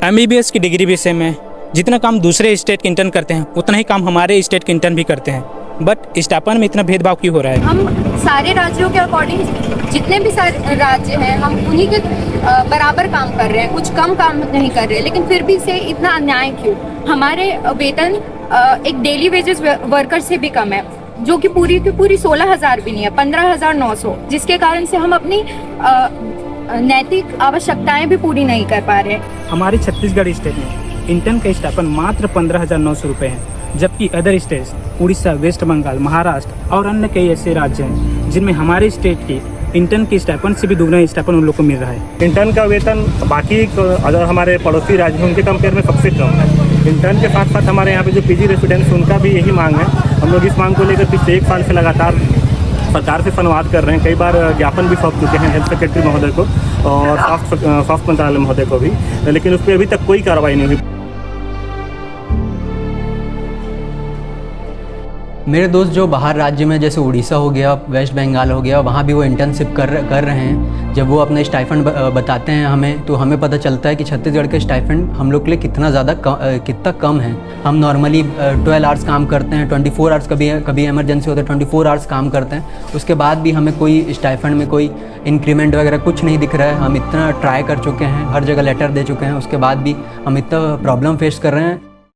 MBBS की degree भी same है। जितना काम दूसरे स्टेट के इंटर्न करते हैं उतना ही काम हमारे स्टेट के इंटर्न भी करते हैं। बट स्टाइपेंड में इतना भेदभाव क्यों हो रहा है? हम सारे राज्यों के अकॉर्डिंग जितने भी सारे राज्य हैं हम उन्हीं के बराबर काम कर रहे हैं, कुछ कम काम नहीं कर रहे हैं, लेकिन फिर भी से इतना अन्याय क्यों? हमारे वेतन एक डेली वेजेस वर्कर से भी कम है, जो कि पूरी की पूरी 16,000 भी नहीं है, 15,900, जिसके कारण से हम अपनी नैतिक आवश्यकताएं भी पूरी नहीं कर पा रहे हैं। हमारे छत्तीसगढ़ स्टेट में इंटर्न का स्टाइपेंड मात्र 15,900 रुपये है, जबकि other states Orissa, West Bengal, Maharashtra और अन्य कई ऐसे राज्य हैं जिनमें हमारे स्टेट की इंटर्न की स्टाइपेंड से भी दुगना स्टाइपेंड उन लोग को मिल रहा है। इंटर्न का वेतन बाकी अगर हमारे पड़ोसी राज्य हैं उनके कंपेयर में सबसे कम है। इंटर्न के साथ साथ हमारे यहाँ पे जो पीजी रेसिडेंट्स उनका भी यही मांग है। हम लोग इस मांग को लेकर पिछले 1 साल से लगातार सरकार से संवाद कर रहे हैं। कई बार ज्ञापन भी सौंप चुके हैं हेल्थ सेक्रेटरी महोदय को और स्वास्थ्य मंत्रालय महोदय को भी, लेकिन उस पर अभी तक कोई कार्रवाई नहीं हुई। मेरे दोस्त जो बाहर राज्य में जैसे उड़ीसा हो गया, वेस्ट बंगाल हो गया, वहाँ भी वो इंटर्नशिप कर रहे हैं। जब वो अपना स्टाइपेंड बताते हैं हमें, तो हमें पता चलता है कि छत्तीसगढ़ के स्टाइपेंड हम लोग के लिए कितना कम है। हम नॉर्मली 12 आवर्स काम करते हैं, 24 आवर्स, कभी इमरजेंसी होता है 24 आवर्स काम करते हैं, उसके बाद भी हमें कोई स्टाइपेंड में कोई इंक्रीमेंट वगैरह कुछ नहीं दिख रहा है। हम इतना ट्राई कर चुके हैं, हर जगह लेटर दे चुके हैं, उसके बाद भी हम इतना प्रॉब्लम फेस कर रहे हैं।